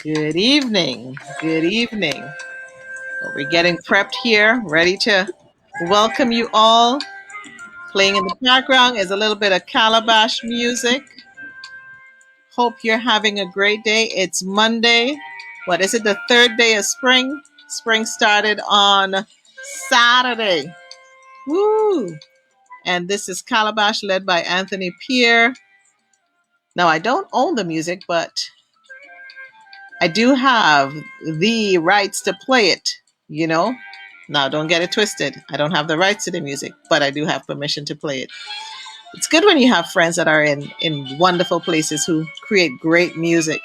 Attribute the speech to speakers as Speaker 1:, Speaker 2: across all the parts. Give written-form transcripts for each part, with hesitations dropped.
Speaker 1: Good evening. Good evening. Well, we're getting prepped here, ready to welcome you all. Playing in the background is a little bit of calabash music. Hope you're having a great day. It's Monday. What is it? The third day of spring. Spring started on Saturday. Woo! And this is Calabash led by Anthony Pierre. Now, I don't own the music, but I do have the rights to play it, you know? Now, don't get it twisted. I don't have the rights to the music, but I do have permission to play it. It's good when you have friends that are in wonderful places who create great music.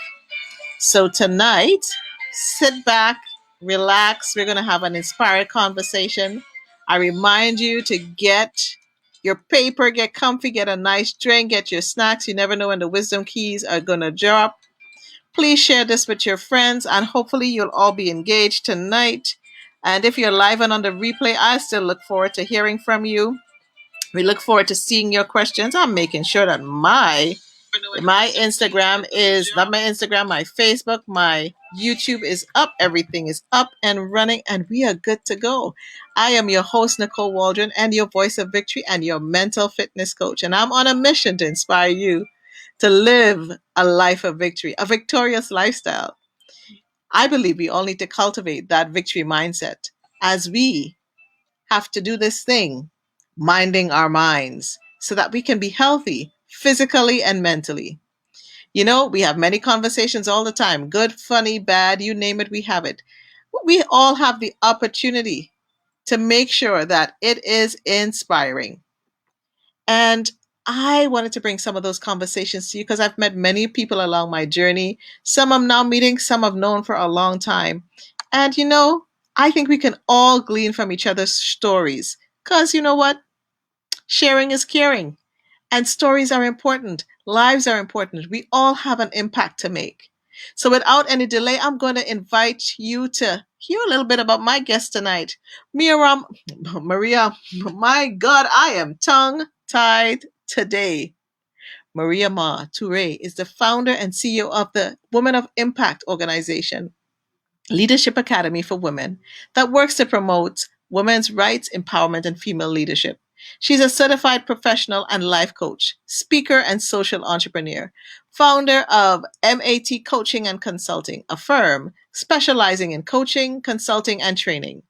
Speaker 1: So tonight, sit back, relax. We're going to have an inspired conversation. I remind you to get your paper, get comfy, get a nice drink, get your snacks. You never know when the wisdom keys are going to drop. Please share this with your friends, and hopefully you'll all be engaged tonight. And if you're live and on the replay, I still look forward to hearing from you. We look forward to seeing your questions. I'm making sure that my Instagram is not my Instagram, my Facebook, my YouTube is up. Everything is up and running, and we are good to go. I am your host, Nicole Waldron, and your voice of victory and your mental fitness coach. And I'm on a mission to inspire you to live a life of victory, a victorious lifestyle. I believe we all need to cultivate that victory mindset as we have to do this thing, minding our minds, so that we can be healthy physically and mentally. You know, we have many conversations all the time, good, funny, bad, you name it, we have it. We all have the opportunity to make sure that it is inspiring. And I wanted to bring some of those conversations to you because I've met many people along my journey. Some I'm now meeting, some I've known for a long time. And you know, I think we can all glean from each other's stories because you know what? Sharing is caring. And stories are important. Lives are important. We all have an impact to make. So without any delay, I'm going to invite you to hear a little bit about my guest tonight. Maria, my God, I am tongue-tied today. Mariama Touré is the founder and CEO of the Women of Impact organization, Leadership Academy for Women, that works to promote women's rights, empowerment, and female leadership. She's a certified professional and life coach, speaker, and social entrepreneur, founder of MAT Coaching and Consulting, a firm specializing in coaching, consulting, and training.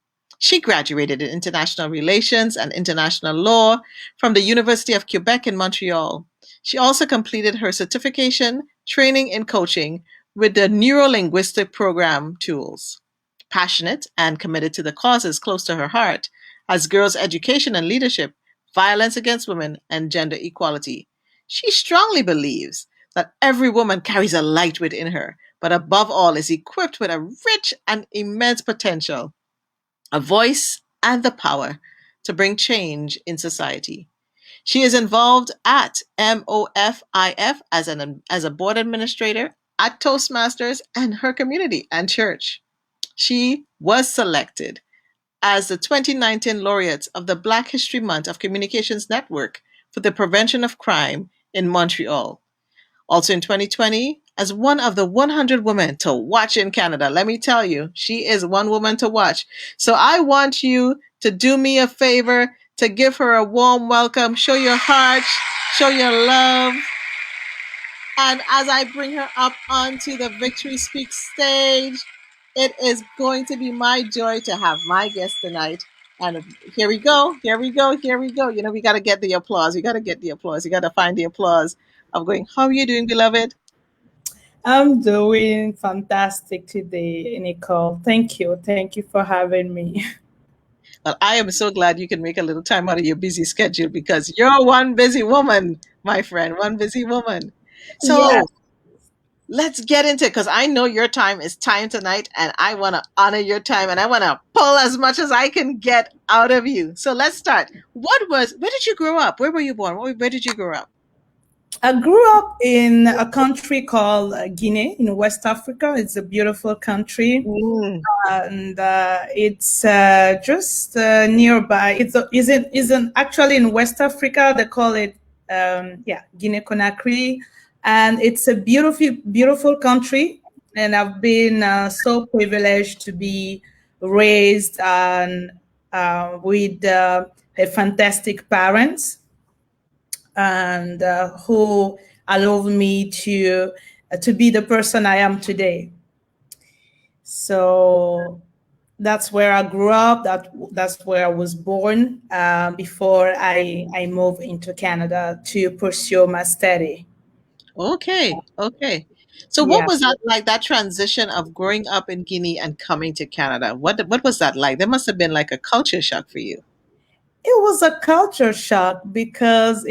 Speaker 1: She graduated in international relations and international law from the University of Quebec in Montreal. She also completed her certification training in coaching with the neuro-linguistic program tools. Passionate and committed to the causes close to her heart as girls' education and leadership, violence against women, and gender equality. She strongly believes that every woman carries a light within her, but above all is equipped with a rich and immense potential, a voice, and the power to bring change in society. She is involved at MOFIF as a board administrator, at Toastmasters, and her community and church. She was selected as the 2019 laureate of the Black History Month of Communications Network for the Prevention of Crime in Montreal. Also in 2020, as one of the 100 women to watch in Canada. Let me tell you, she is one woman to watch. So I want you to do me a favor, to give her a warm welcome, show your heart, show your love. And as I bring her up onto the Victory Speak stage, it is going to be my joy to have my guest tonight. And here we go, here we go, here we go. You know, we got to get the applause. You got to get the applause. You got to find the applause of going, how are you doing, beloved?
Speaker 2: I'm doing fantastic today, Nicole. Thank you. Thank you for having me.
Speaker 1: Well, I am so glad you can make a little time out of your busy schedule because you're one busy woman, my friend, one busy woman. So
Speaker 2: Yeah.
Speaker 1: let's get into it because I know your time is time tonight and I want to honor your time and I want to pull as much as I can get out of you. So let's start. Where did you grow up? Where were you born? Where did you grow up?
Speaker 2: I grew up in a country called Guinea in West Africa. It's a beautiful country.
Speaker 1: Mm.
Speaker 2: And it's just nearby. Isn't actually in West Africa. They call it Guinea Conakry, and it's a beautiful country. and I've been so privileged to be raised with a fantastic parents, and who allowed me to be the person I am today. So that's where I grew up. That's where I was born, before I moved into Canada to pursue my study.
Speaker 1: Okay, okay. So what
Speaker 2: Yeah.
Speaker 1: was that like, that transition of growing up in Guinea and coming to Canada? What was that like? There must have been like a culture shock for you.
Speaker 2: It was a culture shock because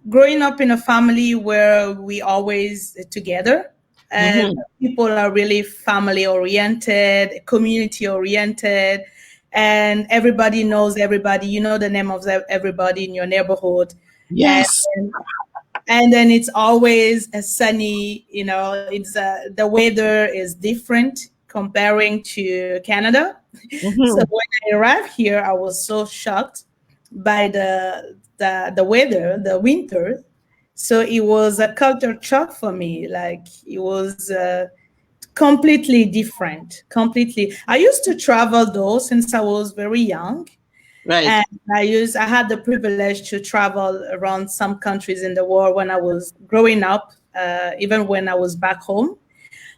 Speaker 2: growing up in a family where we always together, and
Speaker 1: Hmm.
Speaker 2: people are really family oriented, community oriented, and everybody knows everybody. You know the name of everybody in your neighborhood, and
Speaker 1: Yes.
Speaker 2: and then it's always a sunny. It's the weather is different comparing to Canada. So
Speaker 1: Hmm.
Speaker 2: when I arrived here, I was so shocked by the weather, the winter. So it was a culture shock for me. Like it was completely different. Completely. I used to travel though since I was very young,
Speaker 1: Right.
Speaker 2: and I had the privilege to travel around some countries in the world when I was growing up, even when I was back home.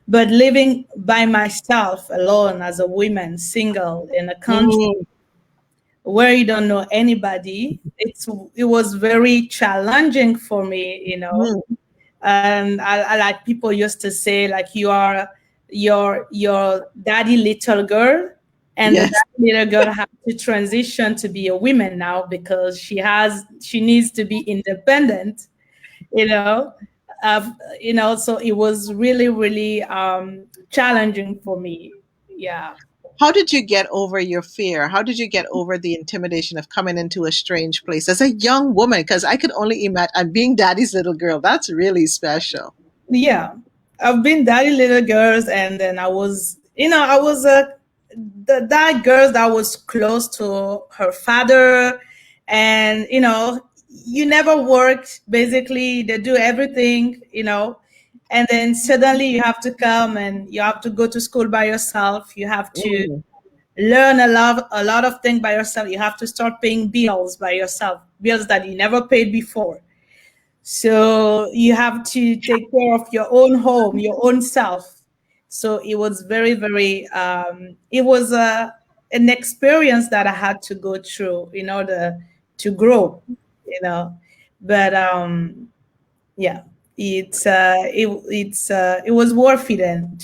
Speaker 2: But living by myself alone as a woman, single in a country
Speaker 1: Mm,
Speaker 2: where you don't know anybody, it was very challenging for me,
Speaker 1: mm.
Speaker 2: and I like people used to say like you are your daddy little girl, and the
Speaker 1: Yes.
Speaker 2: daddy little girl has to transition to be a woman now because she needs to be independent, you know uh, so it was really really challenging for me. Yeah.
Speaker 1: How did you get over your fear? How did you get over the intimidation of coming into a strange place as a young woman? Because I could only imagine, I'm being daddy's little girl. That's really special.
Speaker 2: Yeah, I've been daddy little girls, and then I was that girl that was close to her father, and you never worked. Basically, they do everything, and then suddenly you have to come and you have to go to school by yourself. You have to
Speaker 1: Mm,
Speaker 2: learn a lot of things by yourself. You have to start paying bills by yourself, bills that you never paid before. So you have to take care of your own home, your own self. So it was very, very, it was an experience that I had to go through in order to grow, you know. But yeah, it was worth it then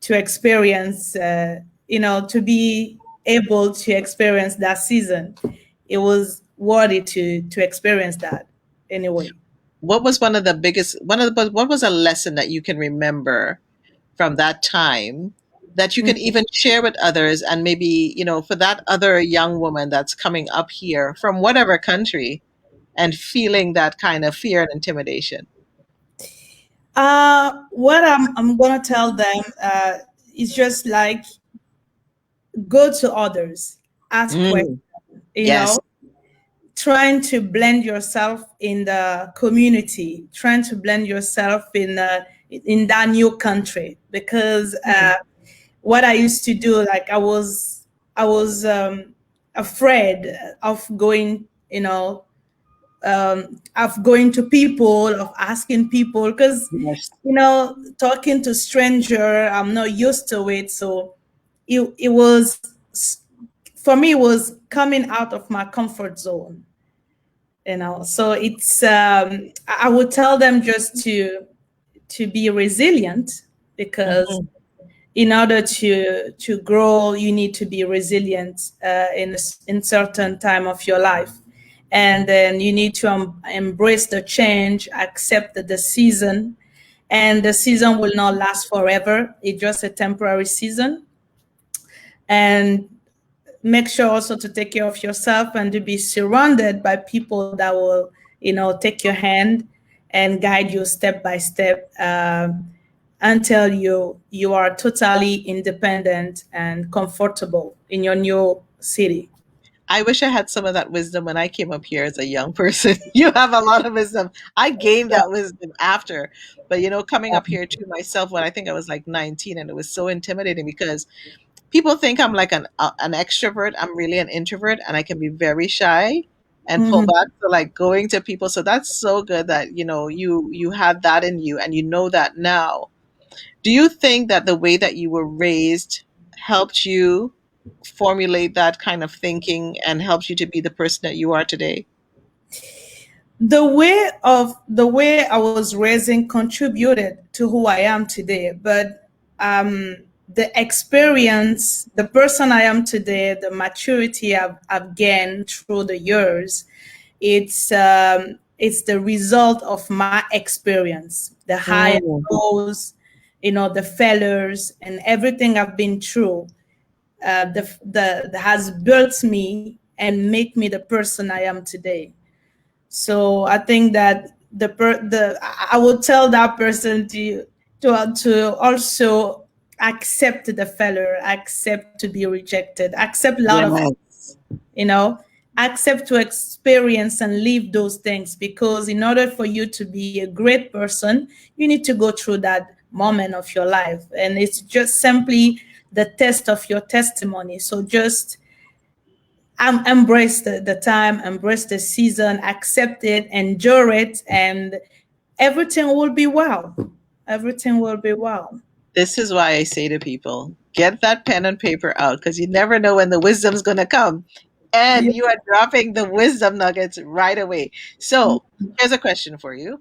Speaker 2: to experience, to be able to experience that season. It was worthy to experience that anyway.
Speaker 1: what was what was a lesson that you can remember from that time that you can even share with others, and maybe, for that other young woman that's coming up here from whatever country and feeling that kind of fear and intimidation?
Speaker 2: What I'm gonna tell them is just like go to others, ask questions,
Speaker 1: Mm,
Speaker 2: you
Speaker 1: yes.
Speaker 2: know, trying to blend yourself in the community, trying to blend yourself in that new country. Because what I used to do, like I was afraid of going, of going to people, of asking people, because
Speaker 1: Yes.
Speaker 2: talking to stranger, I'm not used to it. So it was, for me, it was coming out of my comfort zone. So it's I would tell them just to be resilient, because
Speaker 1: Mhm.
Speaker 2: in order to grow, you need to be resilient in certain time of your life, and then you need to embrace the change, accept the season, and the season will not last forever. It's just a temporary season, and make sure also to take care of yourself and to be surrounded by people that will take your hand and guide you step by step, until you are totally independent and comfortable in your new city.
Speaker 1: I wish I had some of that wisdom when I came up here as a young person. You have a lot of wisdom. I gained
Speaker 2: Yeah.
Speaker 1: that wisdom after. But coming up here to myself when I think I was like 19, and it was so intimidating because people think I'm like an extrovert. I'm really an introvert, and I can be very shy and pull
Speaker 2: Mhm.
Speaker 1: back. So like going to people. So that's so good that you had that in you, and you know that now. Do you think that the way that you were raised helped you formulate that kind of thinking and helps you to be the person that you are today?
Speaker 2: The way I was raising contributed to who I am today, but the experience, the person I am today, the maturity I've gained through the years, it's the result of my experience, the high and
Speaker 1: Mm.
Speaker 2: lows, the failures and everything I've been through. The has built me and make me the person I am today. So I think that I would tell that person to also accept the failure, accept to be rejected, accept a lot of,
Speaker 1: Yes.
Speaker 2: you know, accept to experience and live those things, because in order for you to be a great person, you need to go through that moment of your life, and it's just simply the test of your testimony. So just embrace the time, embrace the season, accept it, endure it, and everything will be well. Everything will be well.
Speaker 1: This is why I say to people, get that pen and paper out because you never know when the wisdom's going to come.
Speaker 2: Yeah.
Speaker 1: And you are dropping the wisdom nuggets right away. So, here's a question for you.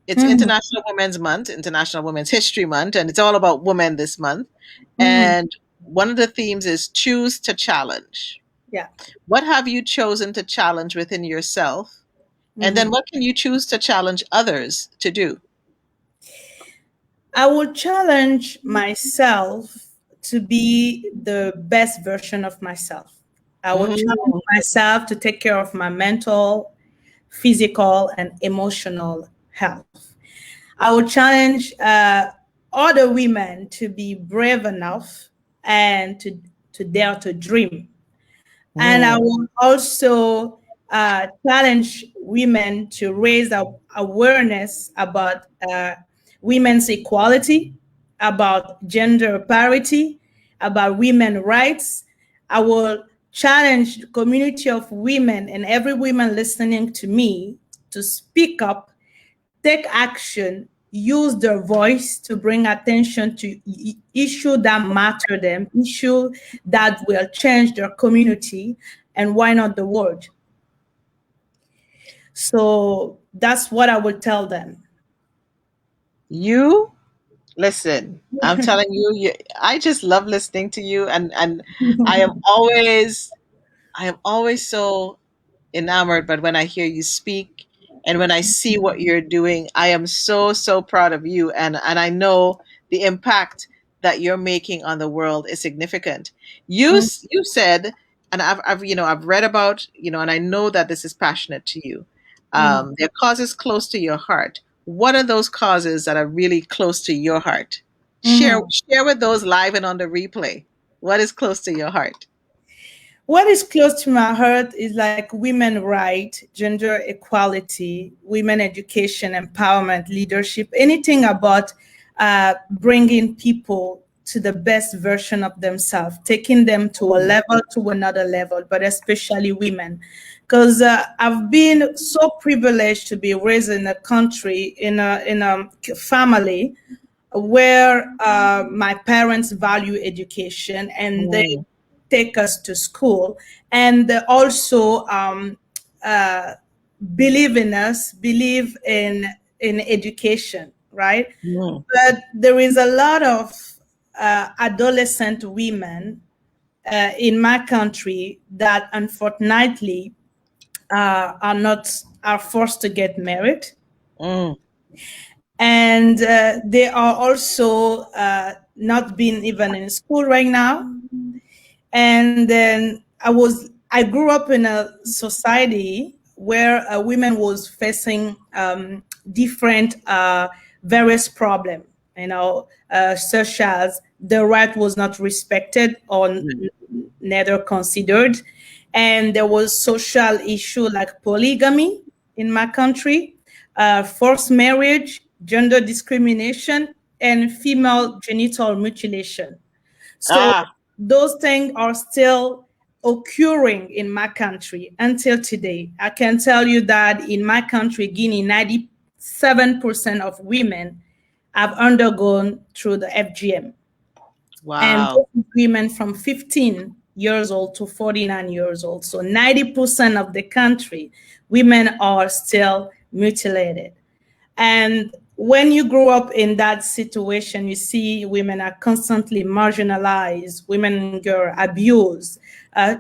Speaker 1: It's
Speaker 2: Mhm.
Speaker 1: International Women's Month, International Women's History Month, and it's all about women this month.
Speaker 2: Mhm.
Speaker 1: And one of the themes is choose to challenge.
Speaker 2: Yeah.
Speaker 1: What have you chosen to challenge within yourself? And then
Speaker 2: Mhm.
Speaker 1: what can you choose to challenge others to do?
Speaker 2: I will challenge myself to be the best version of myself. I will challenge
Speaker 1: Mm,
Speaker 2: myself to take care of my mental, physical, and emotional health. I will challenge other women to be brave enough and to dare to dream. And I
Speaker 1: mm,
Speaker 2: will also challenge women to raise awareness about women's equality, about gender parity, about women rights. I will challenge the community of women and every woman listening to me to speak up, take action, use their voice to bring attention to issue that matter them, issue that will change their community, and why not the world? So that's what I would tell them.
Speaker 1: You listen. I'm telling you, I just love listening to you, and I am always I am always so enamored. But when I hear you speak and when I see what you're doing, I am so so proud of you, and I know the impact that you're making on the world is significant. You said, and I've read about, and I know that this is passionate to you.
Speaker 2: Mhm.
Speaker 1: There are causes close to your heart. What are those causes that are really close to your heart? Share
Speaker 2: Mhm.
Speaker 1: share with those live and on the replay. What is close to your heart?
Speaker 2: What is close to my heart is like women right, gender equality, women education, empowerment, leadership, anything about bringing people to the best version of themselves, taking them to a level, to another level, but especially women. Because I've been so privileged to be raised in a country, in a family where my parents value education and they
Speaker 1: Mm,
Speaker 2: take us to school, and they also uh, believe in us, believe in education, right?
Speaker 1: mm,
Speaker 2: But there is a lot of adolescent women in my country that unfortunately are not are forced to get married,
Speaker 1: mm,
Speaker 2: and they are also not being even in school right now. And then I grew up in a society where women was facing different various problem, such as the right was not respected or
Speaker 1: mm.
Speaker 2: neither considered, And there was social issue like polygamy in my country, forced marriage, gender discrimination, and female genital mutilation. So
Speaker 1: Ah,
Speaker 2: those things are still occurring in my country until today. I can tell you that in my country, Guinea, 97% of women have undergone through the FGM. And
Speaker 1: wow.
Speaker 2: those women from 15 years old to 49 years old. So 90% of the country, women are still mutilated. And when you grow up in that situation, you see women are constantly marginalized, women and girls abused,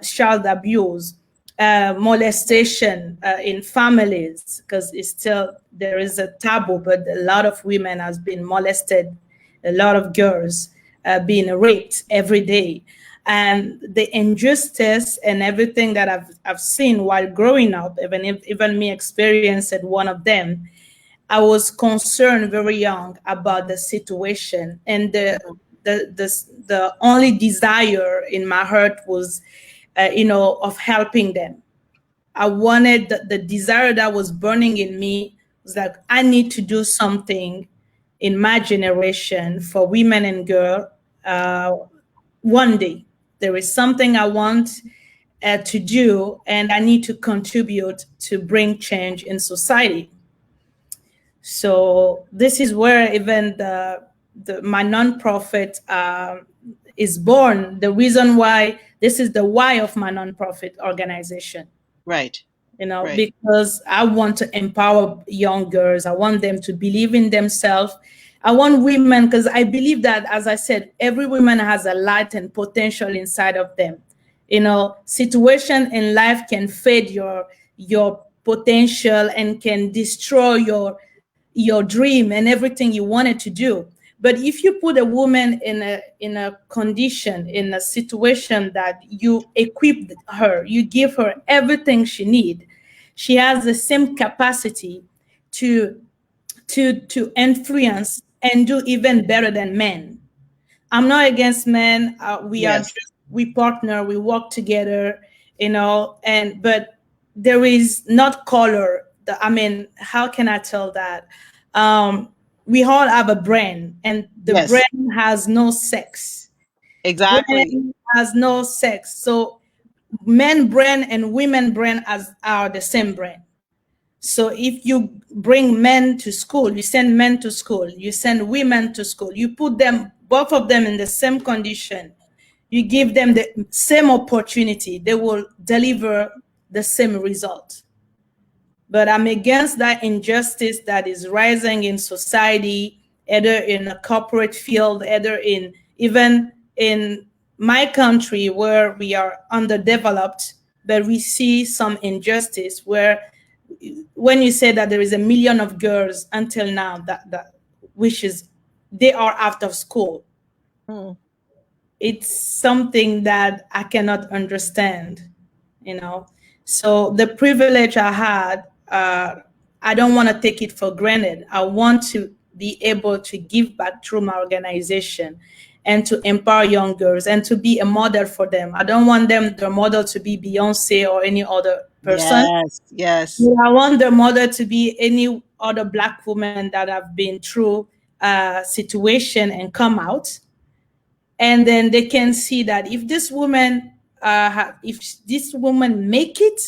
Speaker 2: child abuse, molestation in families, because it's still, there is a taboo, but a lot of women has been molested, a lot of girls being raped every day. And the injustice and everything that I've seen while growing up, even me experienced one of them, I was concerned very young about the situation, and the only desire in my heart was, of helping them. I wanted the desire that was burning in me was like, I need to do something in my generation for women and girls. Uh, One day, there is something I want to do, and I need to contribute to bring change in society. So this is where even my nonprofit is born. The reason why, this is the why of my nonprofit organization,
Speaker 1: Right. Right.
Speaker 2: because I want to empower young girls. I want them to believe in themselves. I want women, because I believe that, as I said, every woman has a light and potential inside of them. Situation in life can fade your potential and can destroy your dream and everything you wanted to do. But if you put a woman in a condition, in a situation that you equip her, you give her everything she needs, she has the same capacity to to influence and do even better than men. I'm not against men. We are
Speaker 1: Yes.
Speaker 2: just, we partner, we work together, and but there is not color. I mean, how can I tell that? We all have a brain, and the
Speaker 1: Yes.
Speaker 2: brain has no sex.
Speaker 1: Exactly.
Speaker 2: Brain has no sex. So men brain and women brain are the same brain. So if you bring men to school, you send men to school, you send women to school, you put them, both of them, in the same condition, you give them the same opportunity, they will deliver the same result. But I'm against that injustice that is rising in society, either in a corporate field, either in, even in my country where we are underdeveloped, but we see some injustice where, when you say that there is a million of girls until now that which is, they are out of school,
Speaker 1: Hmm.
Speaker 2: it's something that I cannot understand, you know. So the privilege I had, I don't want to take it for granted. I want to be able to give back through my organization and to empower young girls and to be a model for them. I don't want them, their model, to be Beyonce or any other person.
Speaker 1: Yes. Yes.
Speaker 2: I want their mother to be any other Black woman that have been through a situation and come out, and then they can see that if this woman, if this woman make it,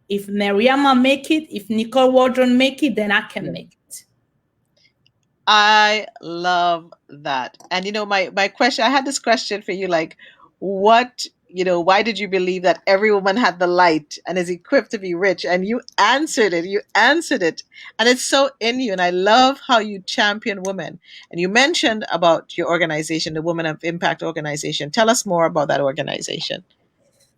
Speaker 2: if Mariama make it, if Nicole Waldron make it, then I can
Speaker 1: Yes.
Speaker 2: make it.
Speaker 1: I love that. And my question, I had this question for you, like, why did you believe that every woman had the light and is equipped to be rich? And you answered it. You answered it. And it's so in you. And I love how you champion women. And you mentioned about your organization, the Women of Impact organization. Tell us more about that organization.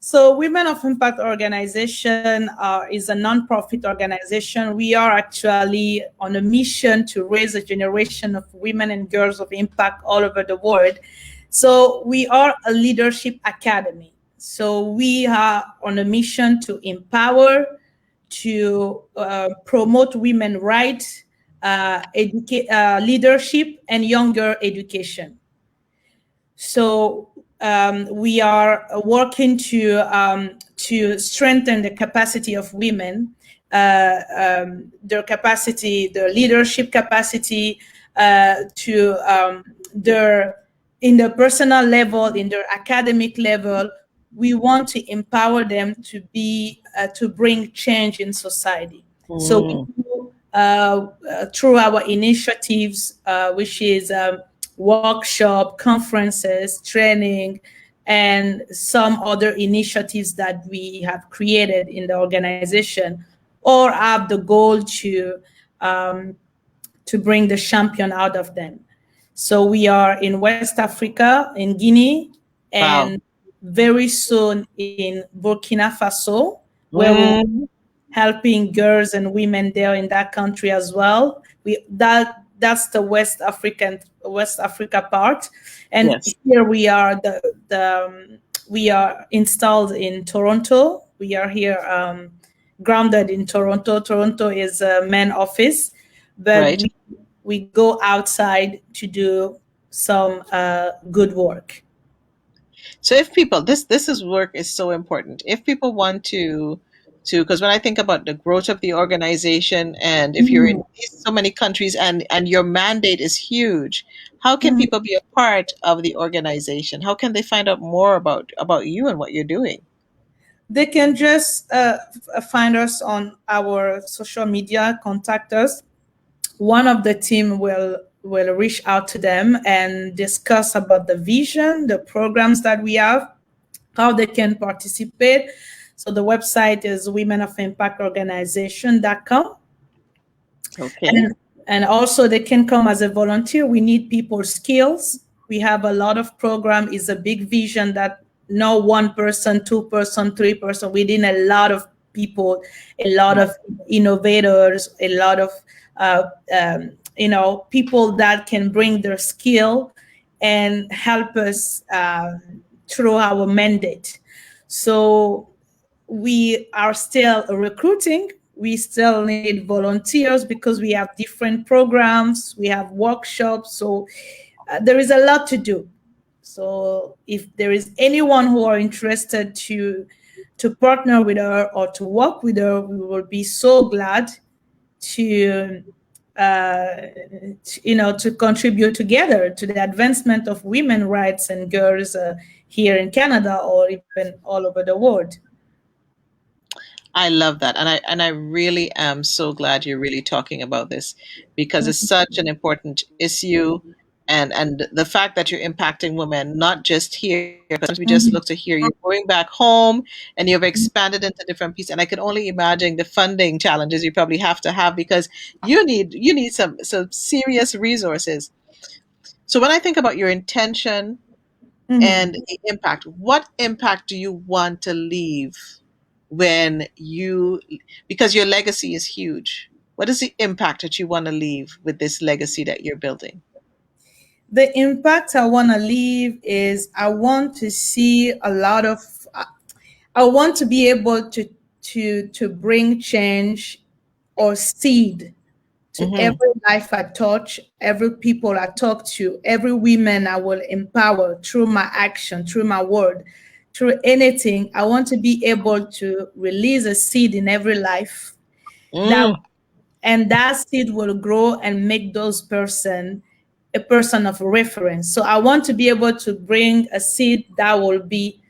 Speaker 2: So, Women of Impact Organization is a nonprofit organization. We are actually on a mission to raise a generation of women and girls of impact all over the world. So, we are a leadership academy. So, we are on a mission to empower, to promote women rights, educate, leadership, and younger education. So we are working to to strengthen the capacity of women, their capacity, their leadership capacity, to their in the personal level, in their academic level. We want to empower them to be to bring change in society. So we
Speaker 1: Mm.
Speaker 2: do, through our initiatives, which is workshop, conferences, training, and some other initiatives that we have created in the organization, or have the goal to bring the champion out of them. So we are in West Africa, in Guinea,
Speaker 1: Wow.
Speaker 2: and very soon in Burkina Faso, where we will
Speaker 1: Mm.
Speaker 2: helping girls and women there in that country as well. That's the West Africa part, and
Speaker 1: Yes.
Speaker 2: here we are we are installed in Toronto. We are here grounded in Toronto. Toronto is a main office, but
Speaker 1: Right.
Speaker 2: we go outside to do some good work.
Speaker 1: So if people, this is work is so important. If people want because when I think about the growth of the organization, and if you're in
Speaker 2: Mhm.
Speaker 1: so many countries, and your mandate is huge, how can
Speaker 2: Mhm.
Speaker 1: people be a part of the organization? How can they find out more about you and what you're doing?
Speaker 2: They can just find us on our social media, contact us. One of the team will reach out to them and discuss about the vision, the programs that we have, how they can participate. So the website is womenofimpactorganization.com.
Speaker 1: Okay.
Speaker 2: And also they can come as a volunteer. We need people's skills. We have a lot of program. Is a big vision that no one person, two-person, three-person. We need a lot of people, a lot of innovators, a lot of uh, people that can bring their skill and help us through our mandate. So we are still recruiting. We still need volunteers because we have different programs, we have workshops. So there is a lot to do. So if there is anyone who are interested to partner with her or to work with her, we will be so glad to to contribute together to the advancement of women rights and girls here in Canada or even all over the world.
Speaker 1: I love that. And I really am so glad you're really talking about this, because it's such an important issue, and the fact that you're impacting women, not just here, because we just
Speaker 2: Mhm.
Speaker 1: look to here, you're going back home and you've expanded into different pieces. And I can only imagine the funding challenges you probably have to have, because you need some serious resources. So when I think about your intention and
Speaker 2: Mhm.
Speaker 1: the impact, what impact do you want to leave when you, because your legacy is huge, what is the impact that you want to leave with this legacy that you're building?
Speaker 2: The impact I want to leave is I want to see a lot of I want to be able to bring change or seed to
Speaker 1: Hmm.
Speaker 2: every life I touch, every people I talk to, every woman I will empower through my action, through my word, through anything. I want to be able to release a seed in every life that
Speaker 1: Mm.
Speaker 2: and that seed will grow and make those person a person of reference. So I want to be able to bring a seed that will be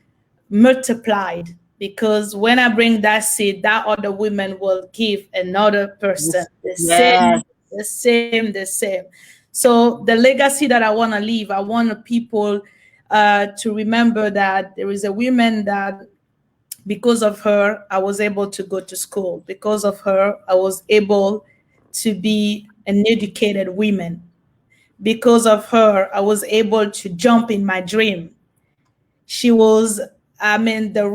Speaker 2: multiplied, because when I bring that seed, that other woman will give another person
Speaker 1: Yes.
Speaker 2: the
Speaker 1: Yes.
Speaker 2: same, the same, the same. So the legacy that I want to leave, I want people to remember that there is a woman that because of her, I was able to go to school. Because of her, I was able to be an educated woman. Because of her, I was able to jump in my dream. She was, I mean, the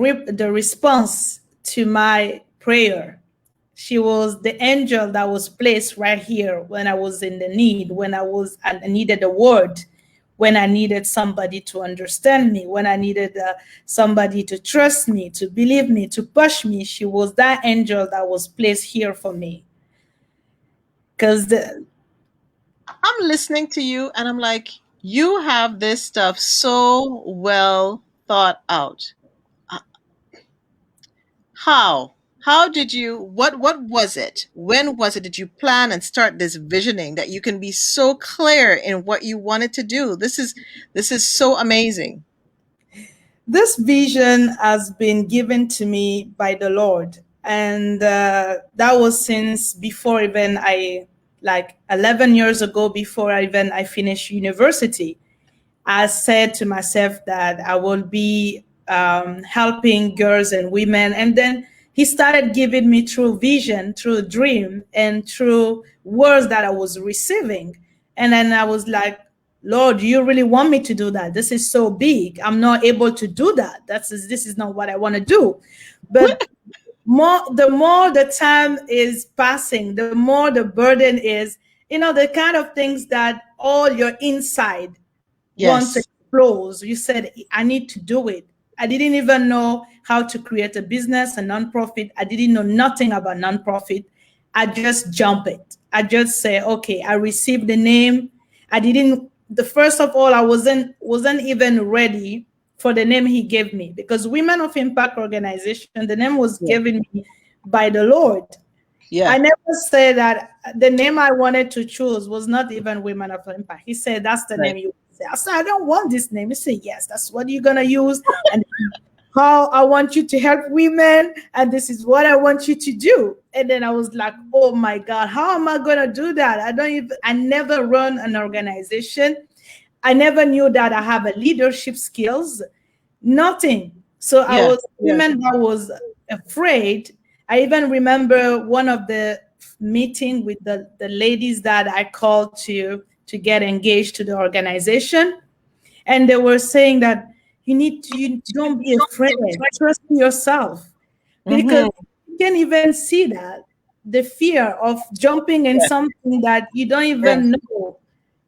Speaker 2: response to my prayer. She was the angel that was placed right here when I was in the need, when I needed a word, when I needed somebody to understand me, when I needed somebody to trust me, to believe me, to push me. She was that angel that was placed here for me. Because
Speaker 1: I'm listening to you and I'm like, you have this stuff so well thought out. How? How did you, what was it? When was it did you plan and start this visioning that you can be so clear in what you wanted to do? This is so amazing.
Speaker 2: This vision has been given to me by the Lord, and that was since before even I, like 11 years ago, before I finished university. I said to myself that I will be helping girls and women. And then he started giving me through vision, through dream, and through words that I was receiving. And then I was like, Lord, do you really want me to do that? This is so big. I'm not able to do that. This is not what I want to do. But the more the time is passing, the more the burden is, the kind of things that all your inside once it
Speaker 1: Yes.
Speaker 2: closed, you said, I need to do it. I didn't even know how to create a business, a nonprofit. I didn't know nothing about nonprofit. I just jump it. I just say, okay, I received the name. I didn't, the first of all, I wasn't even ready for the name he gave me, because Women of Impact Organization, the name was
Speaker 1: Yeah.
Speaker 2: given me by the Lord. I
Speaker 1: Yeah.
Speaker 2: never said that the name I wanted to choose was not even Women of Impact. He said, that's the
Speaker 1: Right.
Speaker 2: name you say. I said, I don't want this name. He said, yes, that's what you're going to use. And how I want you to help women. And this is what I want you to do. And then I was like, oh my God, how am I going to do that? I never run an organization. I never knew that I have a leadership skills, nothing. So I
Speaker 1: Yeah.
Speaker 2: was
Speaker 1: Yeah.
Speaker 2: women that was afraid. I even remember one of the meeting with the ladies that I called to get engaged to the organization. And they were saying that you don't be afraid, trust yourself. Because
Speaker 1: Mm-hmm.
Speaker 2: you can even see that the fear of jumping in
Speaker 1: Yeah.
Speaker 2: something that you don't
Speaker 1: Yeah.
Speaker 2: even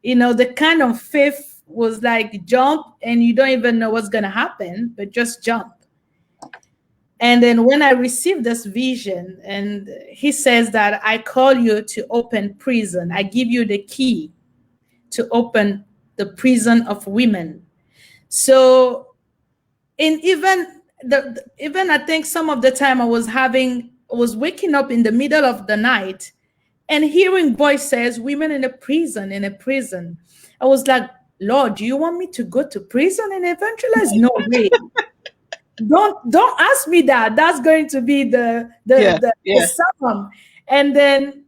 Speaker 2: know, the kind of faith was like jump and you don't even know what's going to happen, but just jump. And then when I received this vision, and he says that I call you to open prison, I give you the key to open the prison of women. So, and even I think some of the time I was waking up in the middle of the night and hearing voices, women in a prison. I was like, Lord, do you want me to go to prison and evangelize? No way. Don't ask me that. That's going to be
Speaker 1: Yeah.
Speaker 2: the
Speaker 1: Yeah.
Speaker 2: sum. And then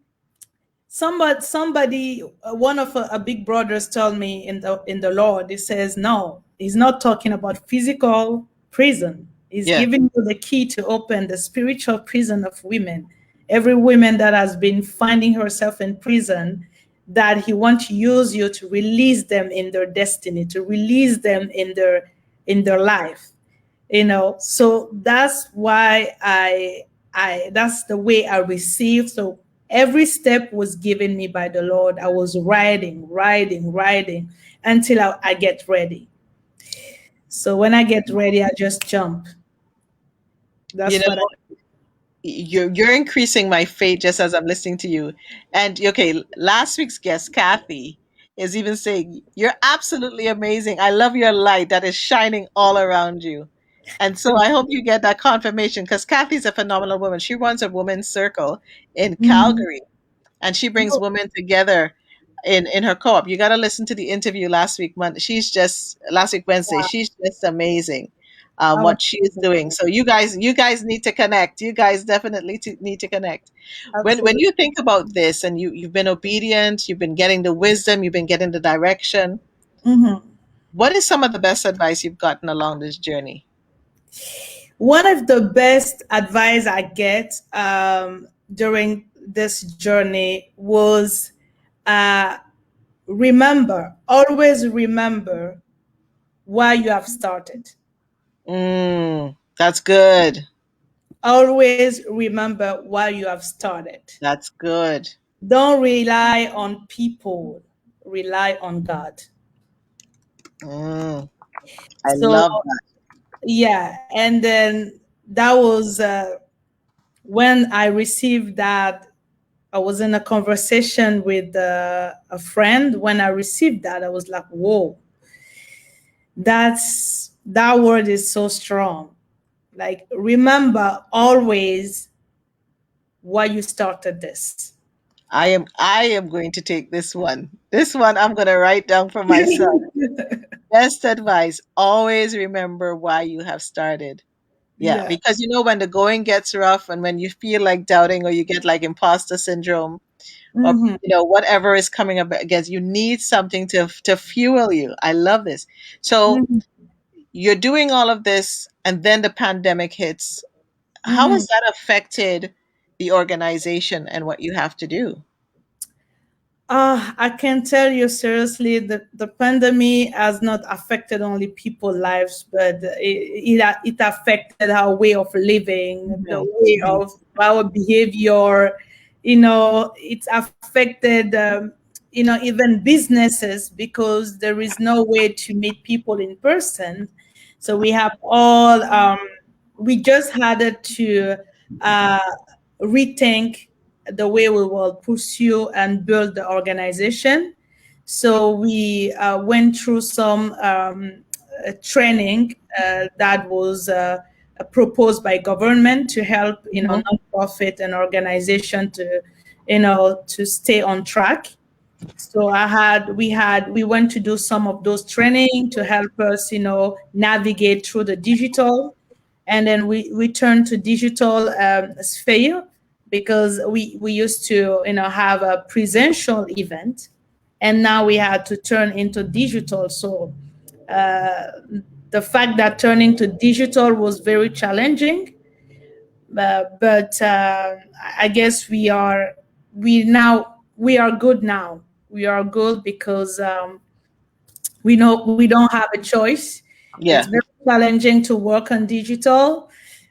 Speaker 2: somebody one of a big brothers told me in the Lord, he says, no, he's not talking about physical prison. He's
Speaker 1: Yeah.
Speaker 2: giving you the key to open the spiritual prison of women. Every woman that has been finding herself in prison, that he wants to use you to release them in their destiny, to release them in their life. So that's why I that's the way I received. So every step was given me by the Lord. I was riding until I get ready. So when I get ready, I just jump.
Speaker 1: You
Speaker 2: That's what I.
Speaker 1: know, you're increasing my faith just as I'm listening to you. And okay, last week's guest, Kathy, is even saying, you're absolutely amazing. I love your light that is shining all around you. And so I hope you get that confirmation, because Kathy's a phenomenal woman. She runs a women's circle in
Speaker 2: Mhm.
Speaker 1: Calgary, and she brings women together in her co-op. You got to listen to the interview last week Monday. She's just last week Wednesday.
Speaker 2: Wow.
Speaker 1: She's just amazing,
Speaker 2: I want
Speaker 1: what she's doing. So you guys need to connect. You guys definitely need to connect. When
Speaker 2: absolutely.
Speaker 1: you think about this, and you've been obedient, you've been getting the wisdom, you've been getting the direction.
Speaker 2: Mhm.
Speaker 1: What is some of the best advice you've gotten along this journey?
Speaker 2: One of the best advice I get during this journey was uh, always remember why you have started.
Speaker 1: That's good.
Speaker 2: Always remember why you have started.
Speaker 1: That's good.
Speaker 2: Don't rely on people, rely on God.
Speaker 1: Mm, I
Speaker 2: So,
Speaker 1: love that.
Speaker 2: yeah. And then that was when I received that. I was in a conversation with a friend. When I received that, I was like, whoa, that word is so strong. Like, remember always why you started this.
Speaker 1: I am going to take this one. This one I'm going to write down for myself. Best advice, always remember why you have started. Yeah,
Speaker 2: Yeah.
Speaker 1: because when the going gets rough and when you feel like doubting or you get like imposter syndrome or
Speaker 2: Hmm.
Speaker 1: whatever is coming up against, you need something to fuel you. I love this. So
Speaker 2: Hmm.
Speaker 1: you're doing all of this and then the pandemic hits. How
Speaker 2: Hmm.
Speaker 1: has that affected the organization and what you have to do?
Speaker 2: I can tell you seriously that the pandemic has not affected only people's lives, but it affected our way of living, the
Speaker 1: Hmm.
Speaker 2: way
Speaker 1: Hmm.
Speaker 2: of our behavior. It's affected, even businesses, because there is no way to meet people in person. So we just had to uh, rethink the way we will pursue and build the organization. So we went through some training that was proposed by government to help,
Speaker 1: Hmm.
Speaker 2: nonprofit and organization to stay on track. So we went to do some of those training to help us, navigate through the digital, and then we turned to digital sphere, because we used to, have a presential event, and now we had to turn into digital. So uh, the fact that turning to digital was very challenging, but I guess we are good now. We are good because we know we don't have a choice. It's
Speaker 1: Yeah,
Speaker 2: very challenging to work on digital.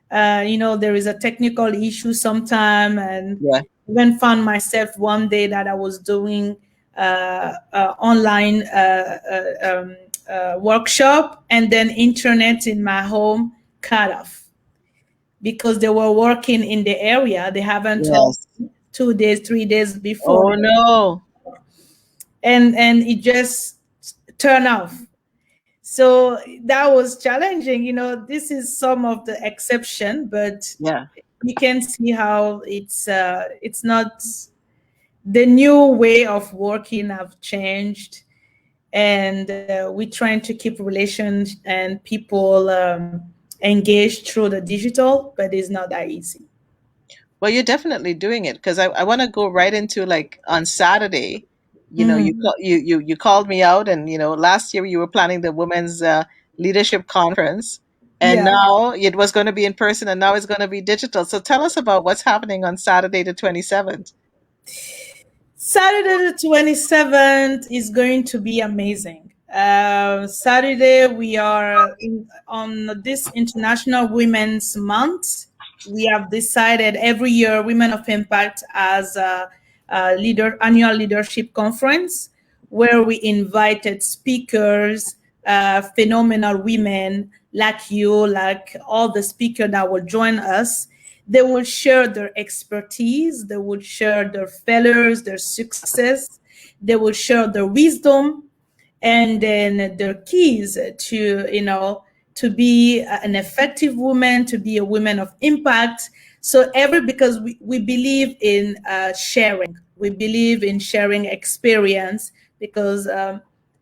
Speaker 2: There is a technical issue sometime, and
Speaker 1: yeah,
Speaker 2: even found myself one day that I was doing online workshop, and then internet in my home cut off because they were working in the area. They haven't told
Speaker 1: yes.
Speaker 2: me 2 days, 3 days before,
Speaker 1: Oh no.
Speaker 2: and it just turned off. So that was challenging. This is some of the exception, but
Speaker 1: Yeah.
Speaker 2: you can see how it's not the new way of working have changed, and we're trying to keep relations and people engaged through the digital, but it's not that easy.
Speaker 1: Well, you're definitely doing it because I want to go right into like on Saturday.
Speaker 2: Mhm.
Speaker 1: You called me out, and last year you were planning the women's leadership conference, and
Speaker 2: Yeah.
Speaker 1: now it was going to be in person, and now it's going to be digital. So tell us about what's happening on Saturday the 27th.
Speaker 2: Saturday the 27th is going to be amazing. Saturday, we are on this International Women's Month. We have decided every year Women of Impact as a annual leadership conference, where we invited speakers, phenomenal women like you, like all the speakers that will join us. They will share their expertise, they will share their failures, their success, they will share their wisdom, and then their keys to, to be an effective woman, to be a woman of impact. So because we believe in sharing, we believe in sharing experience, because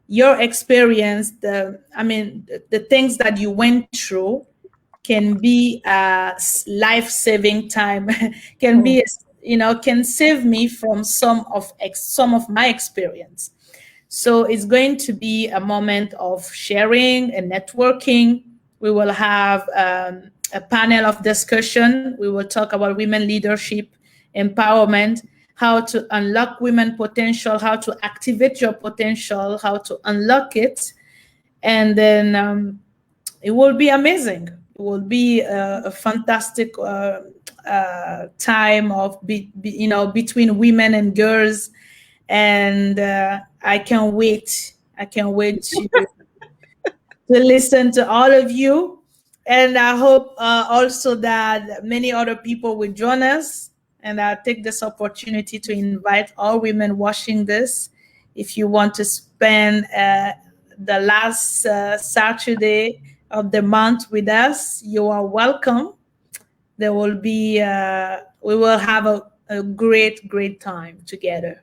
Speaker 2: your experience, the things that you went through can be life-saving time, can
Speaker 1: Mm.
Speaker 2: be, can save me from some of my experience. So it's going to be a moment of sharing and networking. We will have a panel of discussion. We will talk about women leadership, empowerment, how to unlock women potential, how to activate your potential, how to unlock it. And then it will be amazing. It will be a fantastic time of between women and girls, and I can't wait. I can't wait to listen to all of you, and I hope also that many other people will join us. And I'll take this opportunity to invite all women watching this. If you want to spend the last Saturday of the month with us, you are welcome. There will be, we will have a great, great time together.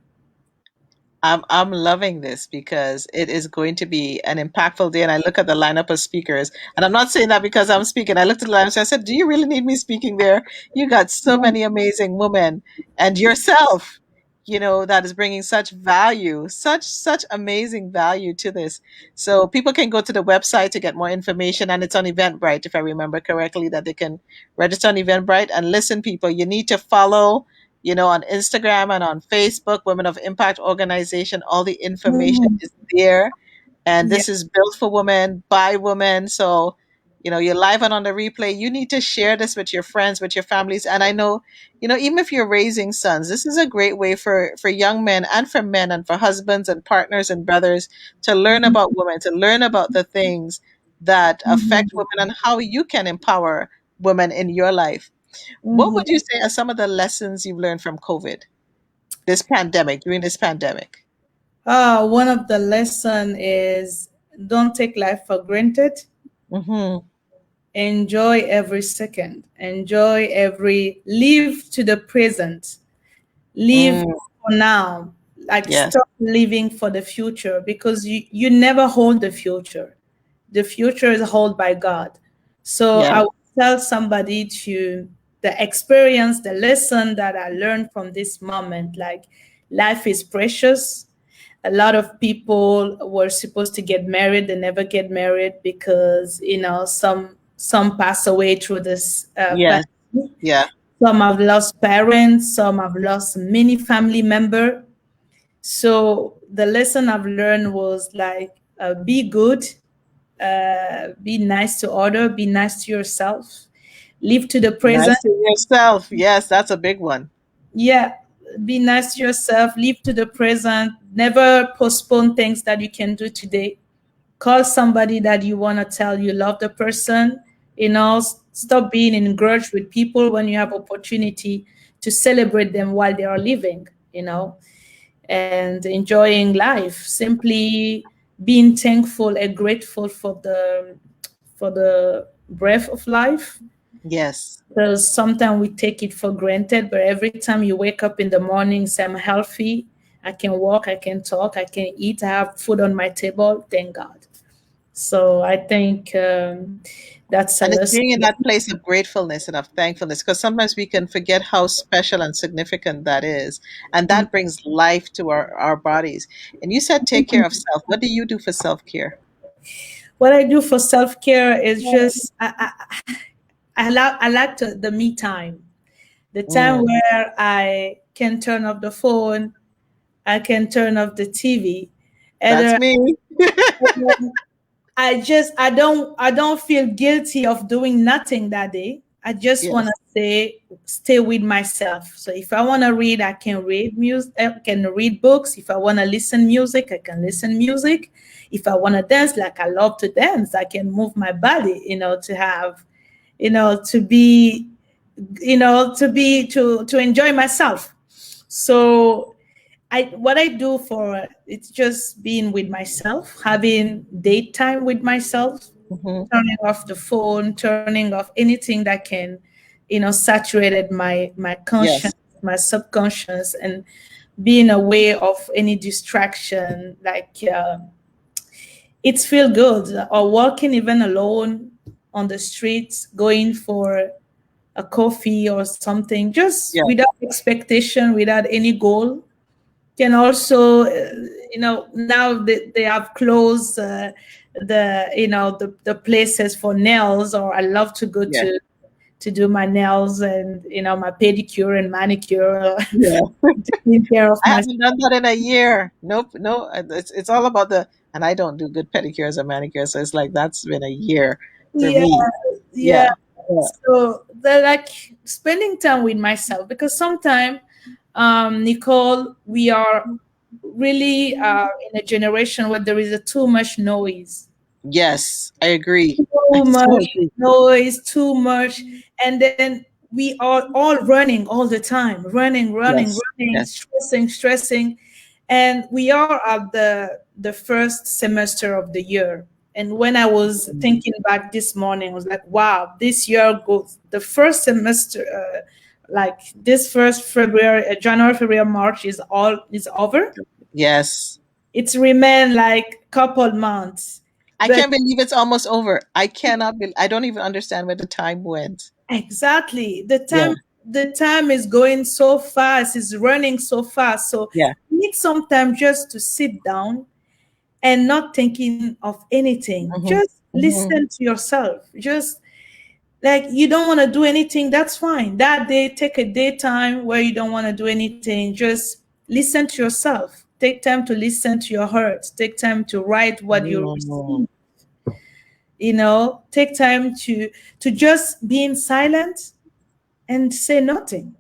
Speaker 1: I'm loving this because it is going to be an impactful day. And I look at the lineup of speakers, and I'm not saying that because I'm speaking. I looked at the lineup and I said, "Do you really need me speaking there? You got so many amazing women, and yourself, that is bringing such value, such amazing value to this." So people can go to the website to get more information, and it's on Eventbrite, if I remember correctly, that they can register on Eventbrite. And listen, people, you need to follow on Instagram and on Facebook, Women of Impact Organization. All the information
Speaker 2: Mhm.
Speaker 1: is there. And
Speaker 2: Yeah.
Speaker 1: this is built for women, by women. So, you're live and on the replay. You need to share this with your friends, with your families. And I know, even if you're raising sons, this is a great way for young men and for men and for husbands and partners and brothers to learn about women, to learn about the things that affect
Speaker 2: Mhm.
Speaker 1: women and how you can empower women in your life. What
Speaker 2: Mhm.
Speaker 1: would you say are some of the lessons you've learned from COVID, this pandemic, during this pandemic?
Speaker 2: One of the lesson is don't take life for granted.
Speaker 1: Mm-hmm.
Speaker 2: Enjoy every second. Enjoy every, live to the present. Live
Speaker 1: Mm,
Speaker 2: for now. Like
Speaker 1: yes,
Speaker 2: stop living for the future because you never hold the future. The future is held by God. So
Speaker 1: yes,
Speaker 2: I would tell somebody to the experience, the lesson that I learned from this moment, like life is precious. A lot of people were supposed to get married, they never get married because some pass away through this
Speaker 1: yes,
Speaker 2: pandemic.
Speaker 1: yeah.
Speaker 2: Some have lost parents, some have lost many family member. So the lesson I've learned was like, be good, be nice to other, be nice to yourself, live to the present.
Speaker 1: Nice to yourself. Yes, that's a big one.
Speaker 2: Yeah, be nice to yourself, live to the present, never postpone things that you can do today. Call somebody that you want to tell you love the person. Stop being in grudge with people when you have opportunity to celebrate them while they are living, and enjoying life. Simply being thankful and grateful for the breath of life,
Speaker 1: Yes,
Speaker 2: because sometimes we take it for granted, but every time you wake up in the morning, say, I'm healthy, I can walk, I can talk, I can eat, I have food on my table, thank God. So I think that's a
Speaker 1: and it's
Speaker 2: lesson.
Speaker 1: being in that place of gratefulness and of thankfulness, because sometimes we can forget how special and significant that is, and that brings life to our bodies. And you said take care of self. What do you do for self-care?
Speaker 2: What I do for self care is just I like the me time, the time
Speaker 1: Mm,
Speaker 2: where I can turn off the phone, I can turn off the TV,
Speaker 1: that's
Speaker 2: and
Speaker 1: me.
Speaker 2: I don't feel guilty of doing nothing that day. I just want
Speaker 1: Yes,
Speaker 2: to stay with myself. So if I want to read, I can read music, I can read books. If I want to listen music, I can listen music. If I want to dance, like I love to dance, I can move my body, to have, to be, to enjoy myself. So what I do for it's just being with myself, having date time with myself,
Speaker 1: hmm,
Speaker 2: turning off the phone, turning off anything that can, saturated my conscience,
Speaker 1: yes,
Speaker 2: my subconscious, and being aware of any distraction. Like it's feel good, or walking even alone on the streets, going for a coffee or something, just
Speaker 1: yes,
Speaker 2: without expectation, without any goal. Can also, now they have closed the places for nails, or I love to go
Speaker 1: yes,
Speaker 2: to do my nails and my pedicure and manicure,
Speaker 1: yes.
Speaker 2: taking care of
Speaker 1: I
Speaker 2: myself.
Speaker 1: haven't done that in a year. Nope, no. It's all about and I don't do good pedicures or manicures, so it's like that's been a year for
Speaker 2: Yeah,
Speaker 1: me.
Speaker 2: yeah.
Speaker 1: Yeah, yeah.
Speaker 2: So they're like spending time with myself, because sometimes, Nicole, we are really in a generation where there is a too much noise,
Speaker 1: Yes, I agree. I
Speaker 2: too
Speaker 1: so
Speaker 2: much
Speaker 1: agree.
Speaker 2: noise, too much, and then we are all running all the time, running, running,
Speaker 1: Yes,
Speaker 2: running,
Speaker 1: yes,
Speaker 2: stressing, and we are at the first semester of the year. And when I was thinking back this morning, I was like, wow, this year goes the first semester, like this first February, January, February, March is over.
Speaker 1: Yes.
Speaker 2: It's remained like couple months,
Speaker 1: I
Speaker 2: but
Speaker 1: can't believe it's almost over. I cannot be, I don't even understand where the time went.
Speaker 2: exactly
Speaker 1: Yeah.
Speaker 2: the time is going so fast, it's running so fast. So
Speaker 1: Yeah.
Speaker 2: you need some time just to sit down and not thinking of anything.
Speaker 1: Hmm.
Speaker 2: Just
Speaker 1: Hmm.
Speaker 2: listen to yourself. Just like you don't want to do anything, that's fine. That day, take a daytime where you don't want to do anything. Just listen to yourself. Take time to listen to your heart. Take time to write what you
Speaker 1: Mm.
Speaker 2: receive. Take time to just be in silence and say nothing.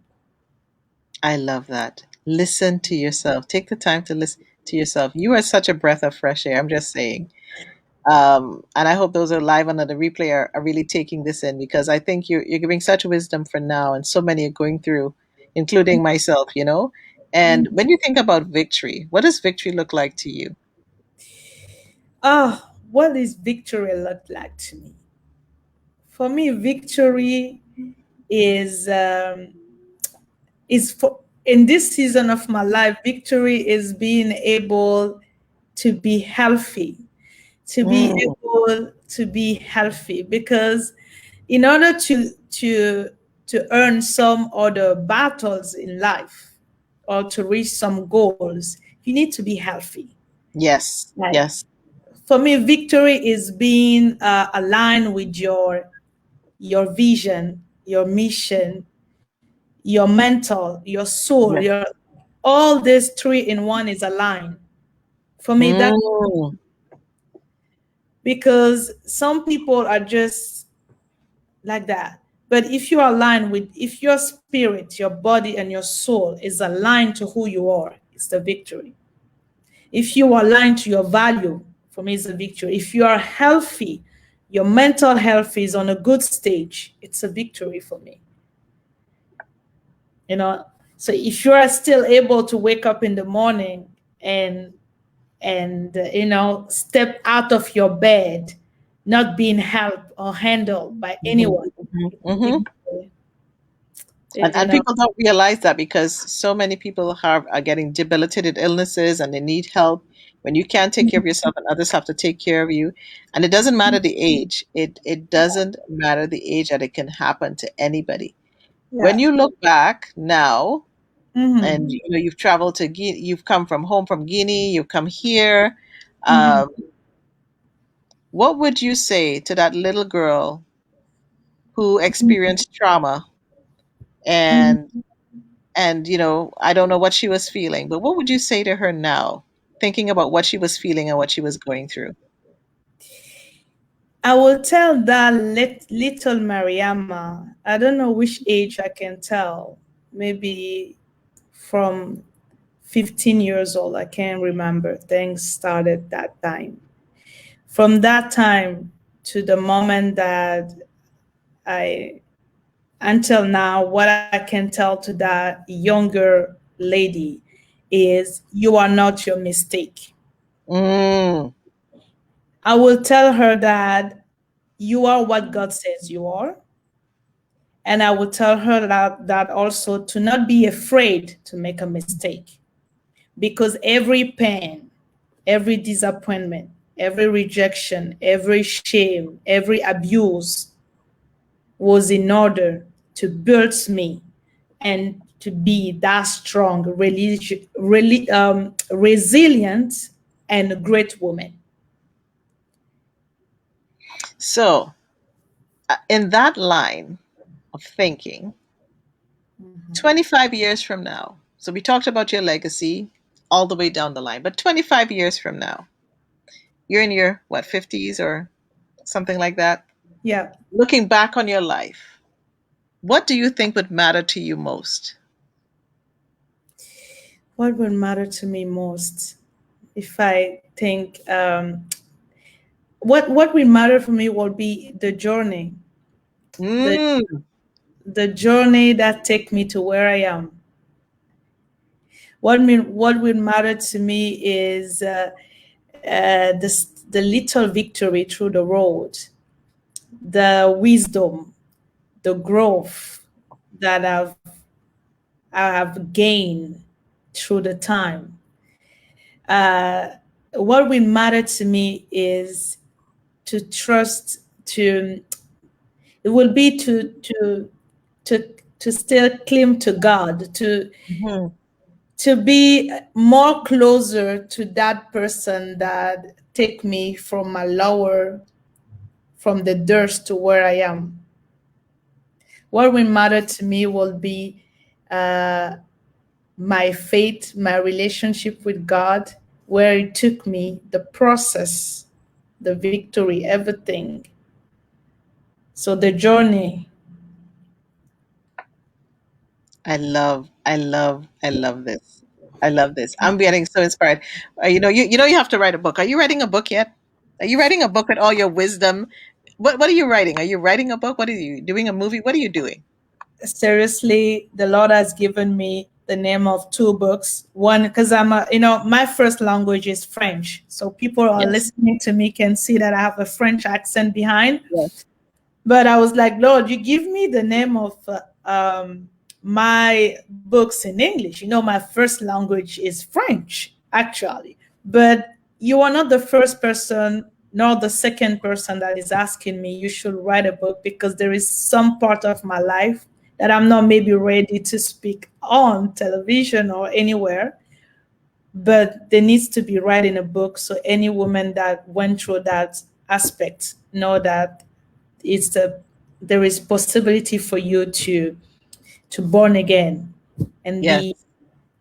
Speaker 1: I love that. Listen to yourself. Take the time to listen to yourself. You are such a breath of fresh air. I'm just saying. And I hope those are live under the replay are really taking this in because I think you're giving such wisdom for now, and so many are going through, including myself. And when you think about victory, what does victory look like to you?
Speaker 2: What does victory look like to me? For me, victory is for in this season of my life. Victory is being able to be healthy,
Speaker 1: Mm.
Speaker 2: because in order to earn some other battles in life or to reach some goals, you need to be healthy.
Speaker 1: Yes,
Speaker 2: Like
Speaker 1: yes,
Speaker 2: for me, victory is being aligned with your vision, your mission, your mental, your soul,
Speaker 1: yes.
Speaker 2: your all these three in one is aligned. For me, that
Speaker 1: Mm.
Speaker 2: because some people are just like that. But if your spirit, your body, and your soul is aligned to who you are, it's the victory. If you are aligned to your value, for me, it's a victory. If you are healthy, your mental health is on a good stage, it's a victory for me. You know, so if you are still able to wake up in the morning and step out of your bed, not being helped or handled by
Speaker 1: Mhm,
Speaker 2: anyone,
Speaker 1: mhm,
Speaker 2: it's a
Speaker 1: mhm.
Speaker 2: victory.
Speaker 1: And,
Speaker 2: You
Speaker 1: and
Speaker 2: know.
Speaker 1: people don't realize that because so many people are getting debilitated illnesses and they need help. When you can't take care of yourself and others have to take care of you, and it doesn't matter the age. It doesn't matter the age that it can happen to anybody. When
Speaker 2: Yeah.
Speaker 1: you look back now, and
Speaker 2: Mm-hmm.
Speaker 1: you've traveled to Guinea, you've come from home from Guinea, you've come here.
Speaker 2: Mm-hmm.
Speaker 1: Um, what would you say to that little girl who experienced trauma and
Speaker 2: Mm-hmm.
Speaker 1: I don't know what she was feeling, but what would you say to her now, thinking about what she was feeling and what she was going through?
Speaker 2: I will tell that little Mariama, I don't know which age I can tell, maybe from 15 years old. I can't remember. Things started that time. From that time to the moment that I, until now, what I can tell to that younger lady is you are not your mistake.
Speaker 1: Mm,
Speaker 2: I will tell her that you are what God says you are. And I would tell her that also to not be afraid to make a mistake because every pain, every disappointment, every rejection, every shame, every abuse was in order to build me and to be that strong, resilient, and a great woman.
Speaker 1: so, in that line of thinking, 25 years from now, so we talked about your legacy all the way down the line, but 25 years from now, you're in your, what, 50s or something like that?
Speaker 2: Yeah.
Speaker 1: Looking back on your life, what do you think would matter to you most?
Speaker 2: What would matter to me most? If I think what will matter for me will be the journey, the
Speaker 1: Mm,
Speaker 2: the journey that take me to where I am. What will matter to me is the little victory through the road, the wisdom, the growth that I have gained through the time. What will matter to me is to trust, to it will be to still cling to God,
Speaker 1: Mhm.
Speaker 2: to be more closer to that person that take me from my lower, from the dirt to where I am. What will matter to me will be uh, my faith, my relationship with God, where it took me, the process, the victory, everything. So the journey.
Speaker 1: I love this. I love this. I'm getting so inspired. You have to write a book. Are you writing a book yet? Are you writing a book with all your wisdom? What are you writing? Are you writing a book? What are you doing? A movie? What are you doing?
Speaker 2: Seriously, the Lord has given me the name of two books. One, because my first language is French. So people are
Speaker 1: Yes.
Speaker 2: listening to me can see that I have a French accent behind.
Speaker 1: Yes.
Speaker 2: But I was like, Lord, you give me the name of my books in English. My first language is French, actually. But you are not the first person, nor the second person that is asking me, you should write a book, because there is some part of my life that I'm not maybe ready to speak on television or anywhere. But there needs to be writing a book so any woman that went through that aspect know that it's there is possibility for you to born again and
Speaker 1: Yes.
Speaker 2: be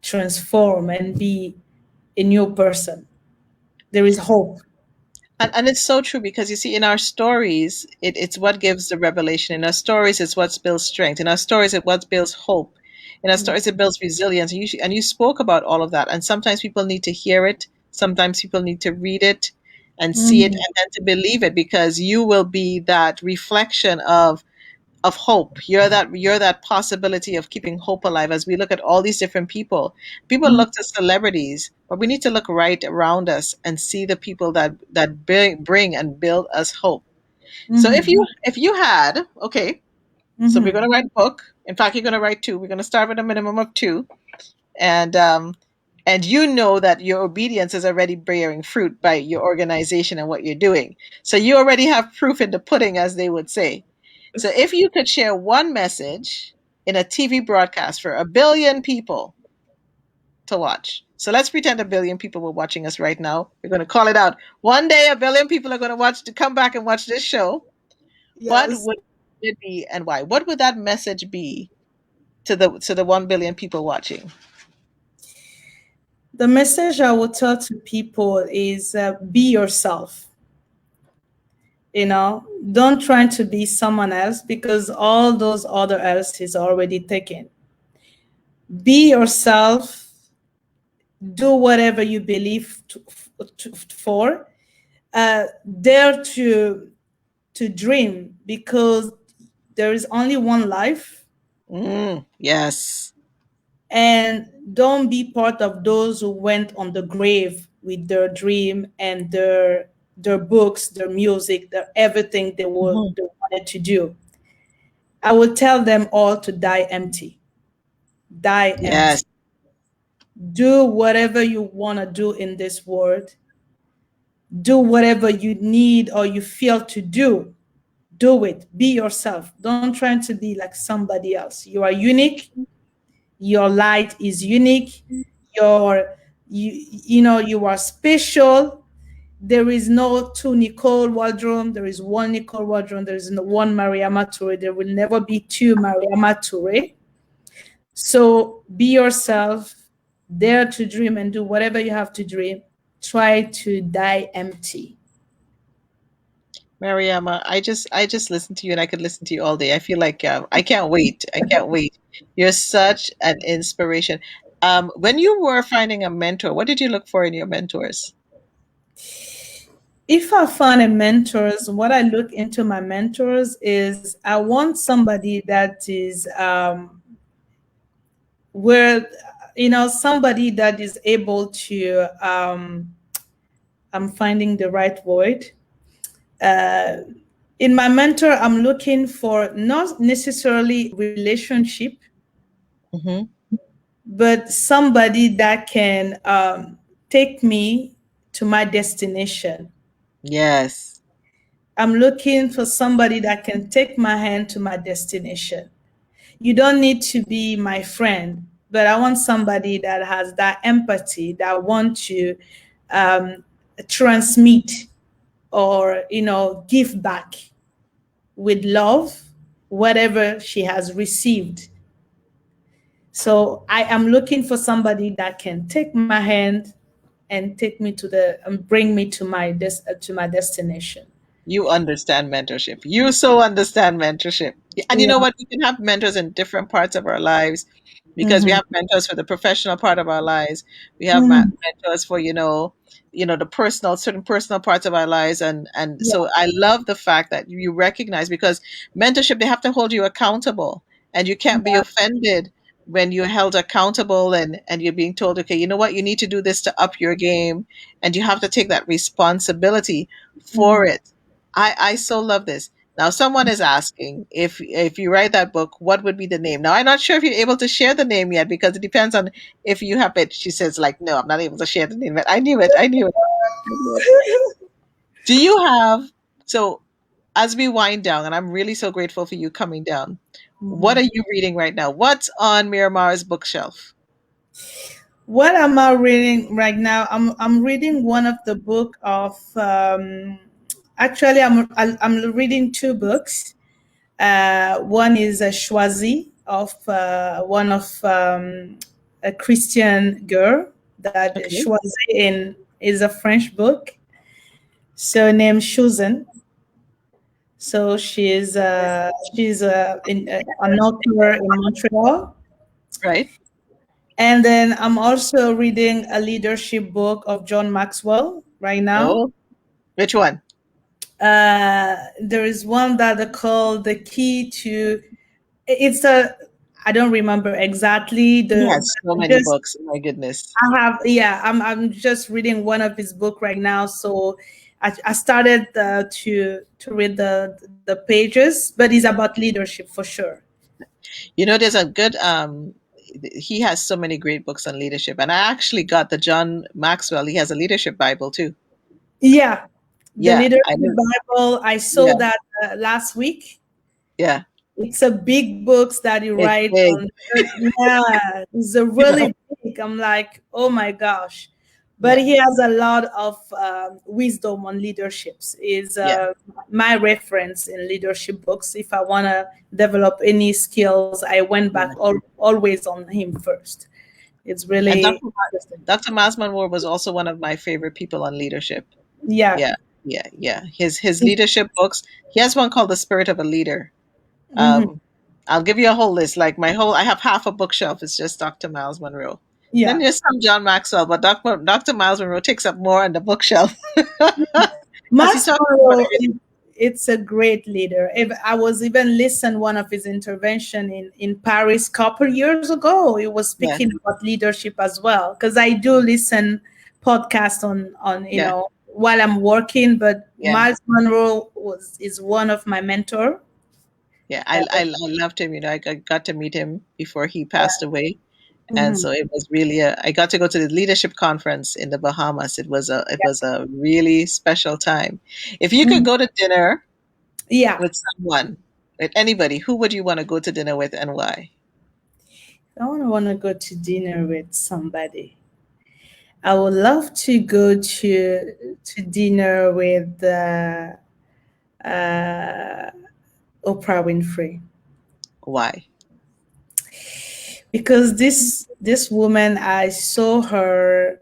Speaker 2: transformed and be a new person. There is hope.
Speaker 1: And it's so true because you see, in our stories, it's what gives the revelation. In our stories, it's what builds strength. In our stories, it's what builds hope. In our stories, it builds resilience. And you spoke about all of that. And sometimes people need to hear it. Sometimes people need to read it and see it
Speaker 2: Mhm.
Speaker 1: and then to believe it, because you will be that reflection of hope. You're that possibility of keeping hope alive. As we look at all these different people, people
Speaker 2: Mhm.
Speaker 1: look to celebrities, but we need to look right around us and see the people that bring and build us hope. So if you
Speaker 2: Mhm.
Speaker 1: if you had okay, so we're going
Speaker 2: Mhm.
Speaker 1: to write a book. In fact, you're going to write two. We're going to start with a minimum of two, and you know that your obedience is already bearing fruit by your organization and what you're doing. So you already have proof in the pudding, as they would say. So if you could share one message in a TV broadcast for 1 billion people to watch. So let's pretend 1 billion people were watching us right now. We're going to call it out. One day 1 billion people are going to come back and watch this show. What
Speaker 2: Yes.
Speaker 1: would it be and why? What would that message be to the 1 billion people watching?
Speaker 2: The message I would tell to people is be yourself. Don't try to be someone else, because all those other else is already taken. Be yourself. Do whatever you believe for. Dare to dream, because there is only one life.
Speaker 1: Yes.
Speaker 2: And don't be part of those who went on the grave with their dream and their books, their music, their everything
Speaker 1: Mhm.
Speaker 2: they wanted to do. I will tell them all to die empty. Die
Speaker 1: Yes.
Speaker 2: empty. Do whatever you want to do in this world. Do whatever you need or you feel to do. Do it. Be yourself. Don't try to be like somebody else. You are unique. Your light is unique. You are special. There is no two Nicole Waldron. There is one Nicole Waldron. There is no one Mariama Touré. There will never be two Mariama Touré. So be yourself. Dare to dream and do whatever you have to dream. Try to die empty.
Speaker 1: Mariama, I just listened to you and I could listen to you all day. I feel like I can't wait. I can't wait. You're such an inspiration. When you were finding a mentor, what did you look for in your mentors?
Speaker 2: If I find a mentors, what I look into my mentors is I want somebody that is where somebody that is able to I'm finding the right word. Uh, in my mentor, I'm looking for not necessarily relationship,
Speaker 1: Hmm.
Speaker 2: but somebody that can take me to my destination.
Speaker 1: Yes.
Speaker 2: I'm looking for somebody that can take my hand to my destination. You don't need to be my friend, but I want somebody that has that empathy, that want to um, transmit or give back with love whatever she has received. So I am looking for somebody that can take my hand and take me to the and bring me to to my destination.
Speaker 1: You understand mentorship. You so understand mentorship. And you
Speaker 2: Yeah.
Speaker 1: know what? We can have mentors in different parts of our lives because we
Speaker 2: Hmm.
Speaker 1: have mentors for the professional part of our lives. We have
Speaker 2: Hmm.
Speaker 1: mentors for, the personal, certain personal parts of our lives. And
Speaker 2: Yeah.
Speaker 1: so I love the fact that you recognize because mentorship, they have to hold you accountable and you can't be offended when you're held accountable and you're being told, okay, you know what? You need to do this to up your game. And you have to take that responsibility for
Speaker 2: Mhm.
Speaker 1: it. I so love this. Now, someone is asking if you write that book, what would be the name? Now, I'm not sure if you're able to share the name yet because it depends on if you have it. She says, like, no, I'm not able to share the name. But I knew it. I knew it. I knew it. Do you have so as we wind down, and I'm really so grateful for you coming down. What are
Speaker 2: Mhm.
Speaker 1: you reading right now? What's on Miramar's bookshelf?
Speaker 2: What am I reading right now? I'm reading one of the book of actually I'm reading two books. One is a Choisi of one of a Christian girl that
Speaker 1: Okay,
Speaker 2: Choisi in is a French book. So named Chosen. So she's an author in Montreal.
Speaker 1: right.
Speaker 2: And then I'm also reading a leadership book of John Maxwell right now.
Speaker 1: Oh, which one?
Speaker 2: There is one that they call the key to. It's a. I don't remember exactly
Speaker 1: He
Speaker 2: the.
Speaker 1: has so many
Speaker 2: Just
Speaker 1: books. My goodness.
Speaker 2: I have yeah. I'm just reading one of his book right now. So I started to read the pages, but it's about leadership for sure.
Speaker 1: There's a good he has so many great books on leadership. And I actually got the John Maxwell. He has a leadership Bible too.
Speaker 2: Yeah, the
Speaker 1: Yeah,
Speaker 2: leadership
Speaker 1: I know.
Speaker 2: Bible. I saw
Speaker 1: Yeah,
Speaker 2: that last week.
Speaker 1: yeah.
Speaker 2: It's a big books that you
Speaker 1: It's
Speaker 2: write
Speaker 1: big.
Speaker 2: on. Yeah, it's a really big. I'm like, oh my gosh. But
Speaker 1: Yeah,
Speaker 2: he has a lot of wisdom on leaderships. Is
Speaker 1: yeah.
Speaker 2: my reference in leadership books. If I want to develop any skills, I went back
Speaker 1: Yeah.
Speaker 2: always on him first. It's
Speaker 1: And
Speaker 2: really interesting.
Speaker 1: Dr. Masman Moore was also one of my favorite people on leadership.
Speaker 2: Yeah.
Speaker 1: Yeah, yeah, yeah. His leadership books. He has one called The Spirit of a Leader.
Speaker 2: Hmm.
Speaker 1: Um, I'll give you a whole list. Like I have half a bookshelf. It's just Dr. Miles Monroe. Then
Speaker 2: Yeah.
Speaker 1: there's some John Maxwell, but Dr. Miles Monroe takes up more on the bookshelf because he
Speaker 2: Max
Speaker 1: talks about
Speaker 2: Monroe,
Speaker 1: everything.
Speaker 2: it's a great leader. If I was even listen one of his intervention in Paris couple years ago. He was
Speaker 1: Yeah,
Speaker 2: speaking about leadership as well. Because I do listen podcast on
Speaker 1: yeah,
Speaker 2: while I'm working. But
Speaker 1: yeah,
Speaker 2: Miles Monroe is one of my mentor.
Speaker 1: yeah.
Speaker 2: Uh,
Speaker 1: I loved him. I got to meet him before he passed
Speaker 2: yeah.
Speaker 1: away. And
Speaker 2: Mhm.
Speaker 1: so it was really I got to go to the leadership conference in the Bahamas. It was a really special time. If you could
Speaker 2: Mhm.
Speaker 1: go to dinner
Speaker 2: Yeah.
Speaker 1: with someone, with anybody, who would you want to go to dinner with and why?
Speaker 2: I don't want to go to dinner with somebody. I would love to go to dinner with uh, Oprah Winfrey,
Speaker 1: Why?
Speaker 2: because this woman, I saw her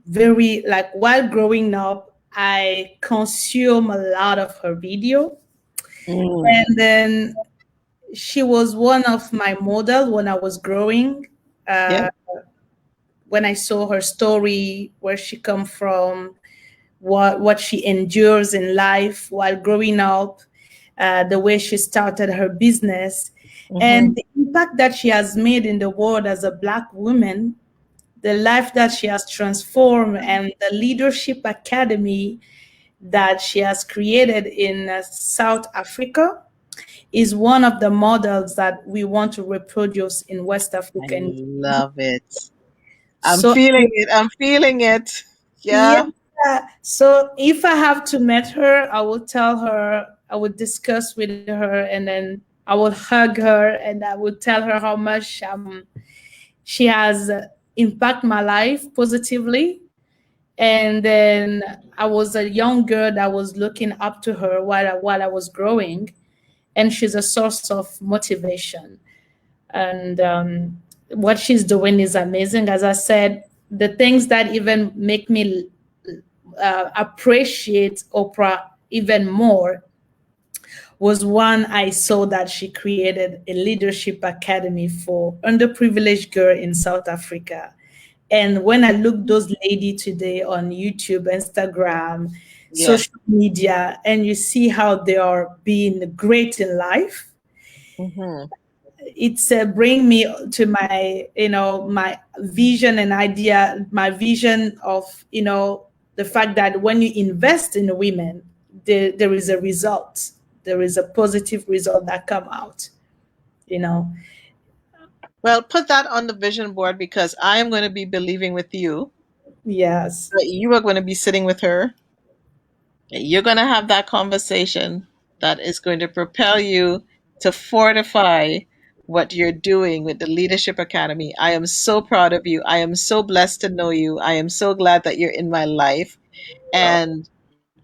Speaker 2: very like while growing up. I consume a lot of her video,
Speaker 1: Mm,
Speaker 2: and then she was one of my model when I was growing.
Speaker 1: yeah.
Speaker 2: Uh, when I saw her story, where she come from, what she endures in life while growing up, the way she started her business,
Speaker 1: Hmm.
Speaker 2: and the impact that she has made in the world as a Black woman. the life that she has transformed, and the leadership academy that she has created in South Africa is one of the models that we want to reproduce in West
Speaker 1: I
Speaker 2: Africa. And
Speaker 1: love it. I'm
Speaker 2: so,
Speaker 1: feeling it. I'm feeling it.
Speaker 2: yeah.
Speaker 1: Yeah.
Speaker 2: So if I have to meet her, I will tell her, I would discuss with her, and then I will hug her, and I would tell her how much she has impacted my life positively. And then I was a young girl that was looking up to her while I was growing, and she's a source of motivation. And what she's doing is amazing. As I said, the things that even make me appreciate Oprah even more was one, I saw that she created a leadership academy for underprivileged girls in South Africa. And when I look those ladies today on YouTube, Instagram,
Speaker 1: Yes.
Speaker 2: social media, and you see how they are being great in life,
Speaker 1: Hmm.
Speaker 2: it's bring me to my, my vision and idea, my vision of, the fact that when you invest in women, there is a result, there is a positive result that come out, you know.
Speaker 1: Well, put that on the vision board because I am going to be believing with you
Speaker 2: Yes.
Speaker 1: that you are going to be sitting with her. You're going to have that conversation that is going to propel you to fortify what you're doing with the Leadership Academy. I am so proud of you. I am so blessed to know you. I am so glad that you're in my life. And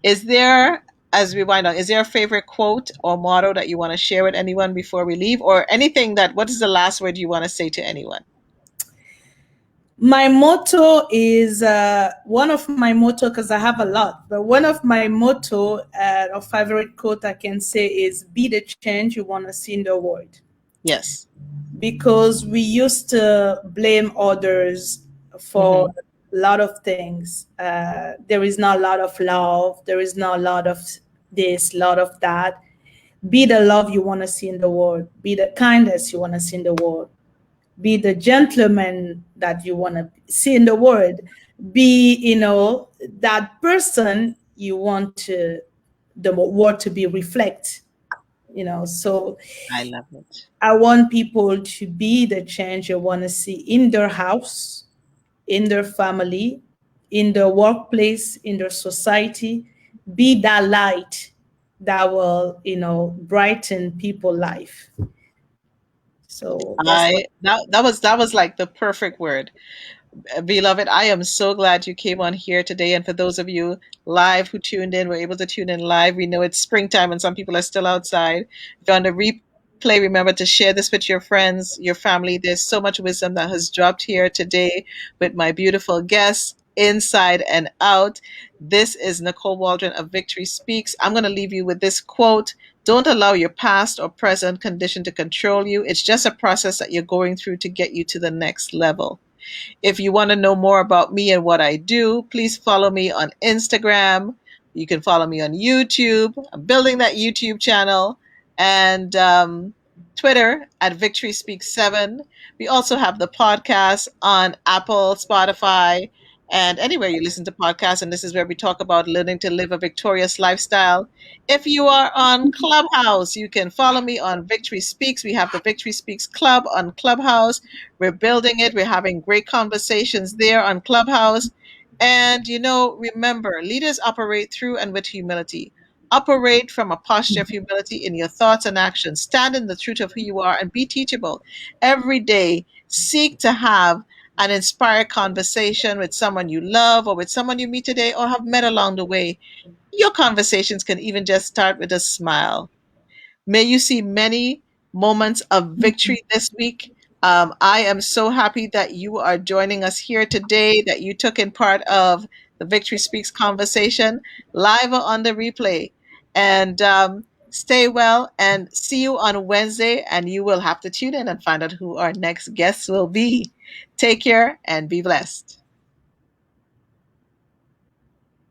Speaker 1: is there, as we wind down, is there a favorite quote or motto that you want to share with anyone before we leave, or anything that, what is the last word you want to say to anyone?
Speaker 2: My motto is one of my motto, because I have a lot, but one of my motto or favorite quote I can say is, be the change you want to see in the world.
Speaker 1: Yes.
Speaker 2: Because we used to blame others for
Speaker 1: Hmm.
Speaker 2: a lot of things. There is not a lot of love, there is not a lot of this, a lot of that. Be the love you want to see in the world, be the kindness you want to see in the world, be the gentleman that you want to see in the world, be, that person you want to the world to be reflect, so
Speaker 1: I love it.
Speaker 2: I want people to be the change I want to see in their house, in their family, in their workplace, in their society. Be that light that will, brighten people's life. So that's what.
Speaker 1: That was like the perfect word. Beloved, I am so glad you came on here today. And for those of you live who tuned in, we're able to tune in live. We know it's springtime and some people are still outside. If you're on the replay, remember to share this with your friends, your family. There's so much wisdom that has dropped here today with my beautiful guests, inside and out. This is Nicole Waldron of Victory Speaks. I'm going to leave you with this quote. Don't allow your past or present condition to control you. It's just a process that you're going through to get you to the next level. If you want to know more about me and what I do, please follow me on Instagram. You can follow me on YouTube. I'm building that YouTube channel, and Twitter at Victory Speaks 7. We also have the podcast on Apple, Spotify, and anywhere you listen to podcasts. And this is where we talk about learning to live a victorious lifestyle. If you are on Clubhouse, you can follow me on Victory Speaks. We have the Victory Speaks Club on Clubhouse. We're building it. We're having great conversations there on Clubhouse. And, remember, leaders operate through and with humility. Operate from a posture of humility in your thoughts and actions. Stand in the truth of who you are and be teachable. Every day, seek to have an inspired conversation with someone you love or with someone you meet today or have met along the way. Your conversations can even just start with a smile. May you see many moments of victory this week. I am so happy that you are joining us here today, that you took in part of the Victory Speaks conversation live or on the replay. And stay well and see you on Wednesday. And you will have to tune in and find out who our next guests will be. Take care and be blessed.